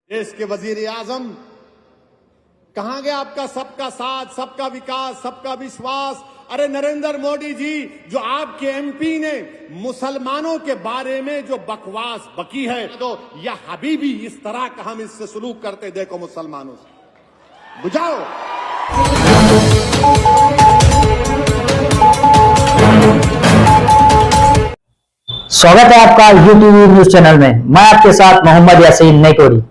देश के वजीर आजम, कहां गया आपका सबका साथ, सबका विकास, सबका विश्वास? अरे नरेंद्र मोदी जी, जो आपके एमपी ने मुसलमानों के बारे में जो बकवास बकी है, तो या हबीबी, इस तरह का हम इससे सलूक करते देखो मुसलमानों से, बुझाओ। स्वागत है आपका यूटीवी न्यूज चैनल में। मैं आपके साथ मोहम्मद यासीन नईकोरी।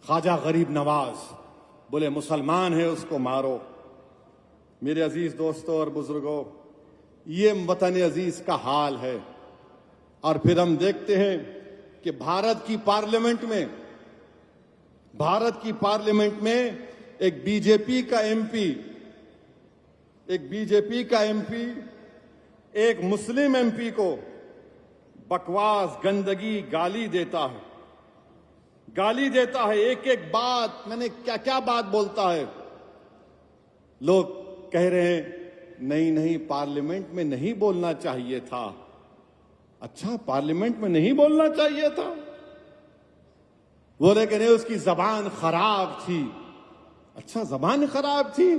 ख्वाजा गरीब नवाज बोले मुसलमान है उसको मारो। मेरे अजीज दोस्तों और बुजुर्गों, ये वतन अजीज का हाल है। और फिर हम देखते हैं कि भारत की पार्लियामेंट में एक बीजेपी का एमपी एक मुस्लिम एमपी को बकवास, गंदगी, गाली देता है। एक एक बात, मैंने क्या क्या बात बोलता है। लोग कह रहे हैं नहीं पार्लियामेंट में नहीं बोलना चाहिए था। अच्छा, पार्लियामेंट में नहीं बोलना चाहिए था? बोले कि नहीं उसकी जबान खराब थी। अच्छा, जबान खराब थी?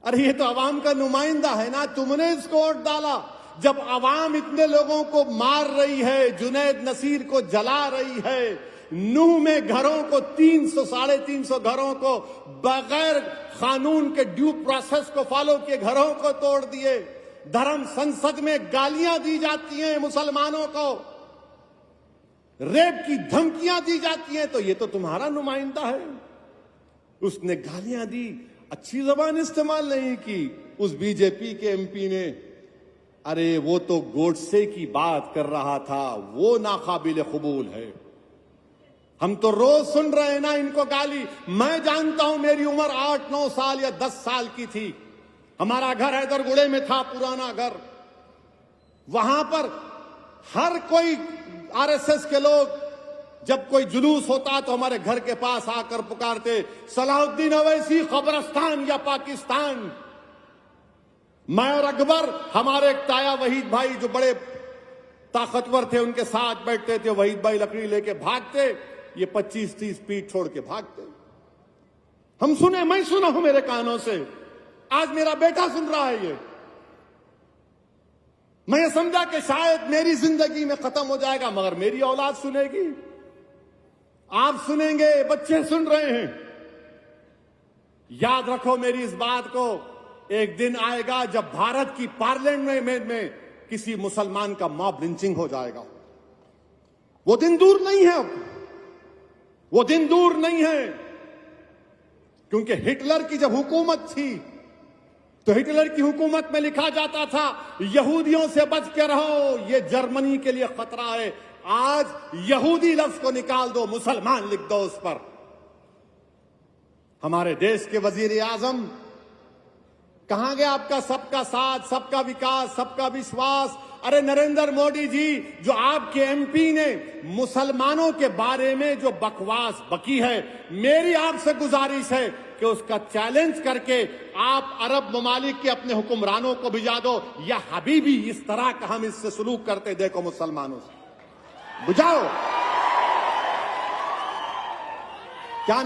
अरे ये तो अवाम का नुमाइंदा है ना, तुमने इसको वोट डाला। जब अवाम इतने लोगों को मार रही है, जुनैद नसीर को जला रही है, नूह में घरों को 300-350 घरों को बगैर कानून के ड्यू प्रोसेस को फॉलो किए घरों को तोड़ दिए, धर्म संसद में गालियां दी जाती हैं मुसलमानों को, रेप की धमकियां दी जाती हैं, तो ये तो तुम्हारा नुमाइंदा है। उसने गालियां दी, अच्छी जबान इस्तेमाल नहीं की। उस बीजेपी के एमपी ने, अरे वो तो गोडसे की बात कर रहा था, वो नाकाबिल कबूल है। हम तो रोज सुन रहे हैं ना इनको गाली। मैं जानता हूं, मेरी उम्र 8-9 साल या 10 साल की थी। हमारा घर हैदरगुड़े में था, पुराना घर। वहां पर हर कोई आरएसएस के लोग, जब कोई जुलूस होता तो हमारे घर के पास आकर पुकारते, सलाहुद्दीन अवैसी कब्रिस्तान या पाकिस्तान। मैं और अकबर, हमारे एक ताया वहीद भाई जो बड़े ताकतवर थे, उनके साथ बैठते थे। वहीद भाई लकड़ी लेके भागते, ये 25-30 फीट छोड़ के भागते। मैं सुना हूं मेरे कानों से, आज मेरा बेटा सुन रहा है ये। मैं ये समझा कि शायद मेरी जिंदगी में खत्म हो जाएगा, मगर मेरी औलाद सुनेगी, आप सुनेंगे, बच्चे सुन रहे हैं। याद रखो मेरी इस बात को, एक दिन आएगा जब भारत की पार्लियामेंट में किसी मुसलमान का मॉब लिंचिंग हो जाएगा। वो दिन दूर नहीं है, अब वो दिन दूर नहीं है। क्योंकि हिटलर की जब हुकूमत थी, तो हिटलर की हुकूमत में लिखा जाता था, यहूदियों से बच के रहो, ये जर्मनी के लिए खतरा है। आज यहूदी लफ्ज को निकाल दो, मुसलमान लिख दो उस पर। हमारे देश के वजीर आजम, कहां गया आपका सबका साथ, सबका विकास, सबका विश्वास? अरे नरेंद्र मोदी जी, जो आपके एमपी ने मुसलमानों के बारे में जो बकवास बकी है, मेरी आपसे गुजारिश है कि उसका चैलेंज करके आप अरब ममालिक के अपने हुक्मरानों को भिजा दो, या हबीबी, इस तरह का हम इससे सलूक करते देखो मुसलमानों से, बुझाओ। क्या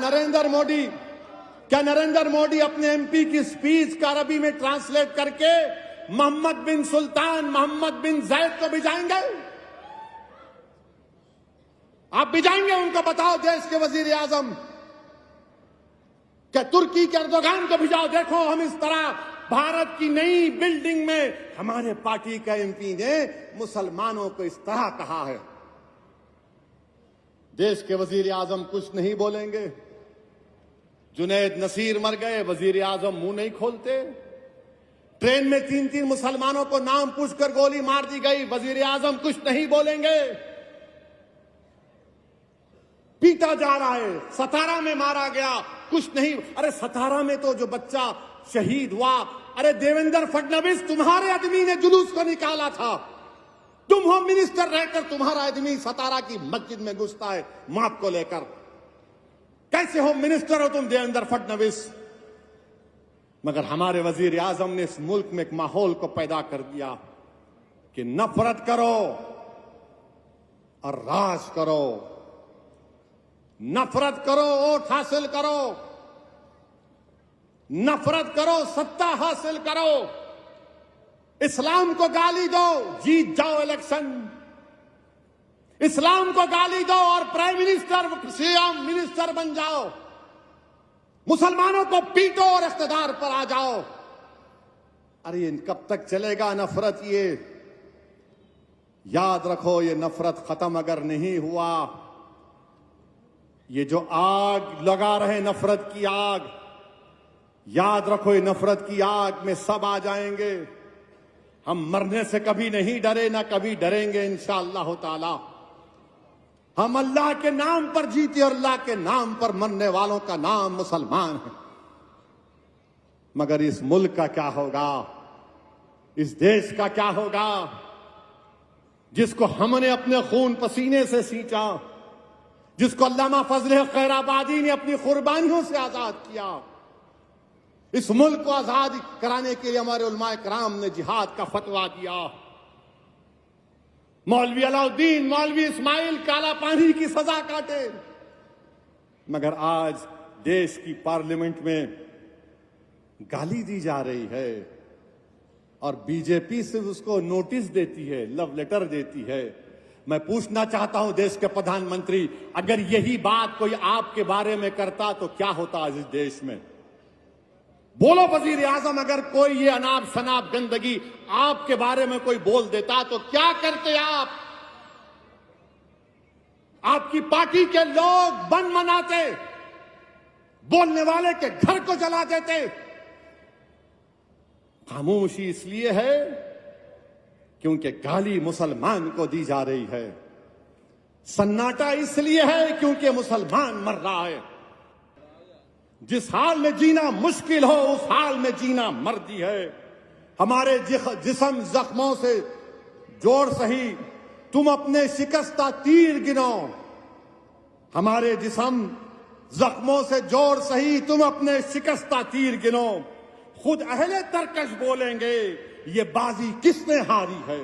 नरेंद्र मोदी अपने एमपी की स्पीच का अरबी में ट्रांसलेट करके मोहम्मद बिन सुल्तान, मोहम्मद बिन जैद को भिजाएंगे? आप भिजाएंगे उनको? बताओ देश के वजीर आजम। क्या तुर्की के एर्दोगान को भिजाओ? देखो हम इस तरह भारत की नई बिल्डिंग में हमारे पार्टी का एमपी ने मुसलमानों को इस तरह कहा है। देश के वजीर आजम कुछ नहीं बोलेंगे। जुनैद नसीर मर गए, वजीर आजम मुंह नहीं खोलते। ट्रेन में 3-3 मुसलमानों को नाम पूछकर गोली मार दी गई, वजीर आजम कुछ नहीं बोलेंगे। पीटा जा रहा है, सतारा में मारा गया, कुछ नहीं। अरे सतारा में तो जो बच्चा शहीद हुआ, अरे देवेंद्र फडणवीस, तुम्हारे आदमी ने जुलूस को निकाला था। तुम होम मिनिस्टर रहकर तुम्हारा आदमी सतारा की मस्जिद में घुसता है माप को लेकर। कैसे होम मिनिस्टर हो तुम देवेंद्र फडणवीस? मगर हमारे वजीर आजम ने इस मुल्क में एक माहौल को पैदा कर दिया कि नफरत करो और राज करो। नफरत करो, वोट हासिल करो, नफरत करो, सत्ता हासिल करो, इस्लाम को गाली दो, जीत जाओ इलेक्शन, इस्लाम को गाली दो और प्राइम मिनिस्टर, सीएम मिनिस्टर बन जाओ, मुसलमानों को पीटो और इख्तिदार पर आ जाओ। अरे कब तक चलेगा नफरत? ये याद रखो, ये नफरत खत्म अगर नहीं हुआ, ये जो आग लगा रहे नफरत की आग, याद रखो ये नफरत की आग में सब आ जाएंगे। हम मरने से कभी नहीं डरे, ना कभी डरेंगे इंशाअल्लाह ताला। हम अल्लाह के नाम पर जीते और अल्लाह के नाम पर मरने वालों का नाम मुसलमान है। मगर इस मुल्क का क्या होगा, इस देश का क्या होगा, जिसको हमने अपने खून पसीने से सींचा, जिसको अल्लामा फजल खैराबादी ने अपनी कुर्बानियों से आजाद किया। इस मुल्क को आजाद कराने के लिए हमारे उलमाए कराम ने जिहाद का फतवा दिया। मौलवी अलाउद्दीन, मौलवी इस्माइल काला पानी की सजा काटे, मगर आज देश की पार्लियामेंट में गाली दी जा रही है और बीजेपी सिर्फ उसको नोटिस देती है, लव लेटर देती है। मैं पूछना चाहता हूं देश के प्रधानमंत्री, अगर यही बात कोई आपके बारे में करता तो क्या होता आज इस देश में? बोलो वजीर आजम, अगर कोई ये अनाप शनाप गंदगी आपके बारे में कोई बोल देता तो क्या करते आप? आपकी पार्टी के लोग बन मनाते, बोलने वाले के घर को जला देते। खामोशी इसलिए है क्योंकि गाली मुसलमान को दी जा रही है। सन्नाटा इसलिए है क्योंकि मुसलमान मर रहा है। जिस हाल में जीना मुश्किल हो उस हाल में जीना मर्जी है। हमारे जिस्म जख्मों से जोड़ सही तुम अपने शिकस्ता तीर गिनो, हमारे जिस्म जख्मों से जोड़ सही तुम अपने शिकस्ता तीर गिनो। खुद अहले तरकश बोलेंगे ये बाजी किसने हारी है,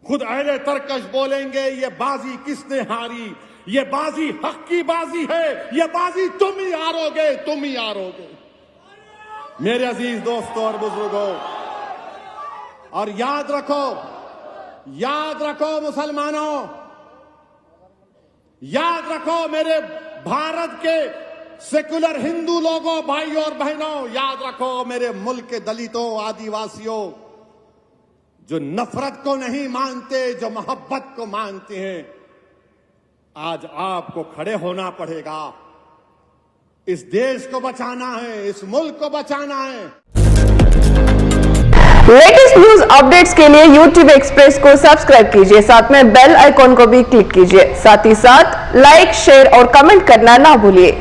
खुद अहले तरकश बोलेंगे ये बाजी किसने हारी। ये बाजी हक की बाजी है, ये बाजी तुम ही हारोगे, तुम ही हारोगे। मेरे अजीज दोस्तों और बुजुर्गों, और याद रखो मुसलमानों, याद रखो मेरे भारत के सेकुलर हिंदू लोगों, भाइयों और बहनों, याद रखो मेरे मुल्क के दलितों, आदिवासियों, जो नफरत को नहीं मानते, जो मोहब्बत को मानते हैं, आज आपको खड़े होना पड़ेगा। इस देश को बचाना है, इस मुल्क को बचाना है। लेटेस्ट न्यूज अपडेट्स के लिए YouTube एक्सप्रेस को सब्सक्राइब कीजिए, साथ में बेल आइकॉन को भी क्लिक कीजिए। साथ ही साथ लाइक, शेयर और कमेंट करना ना भूलिए।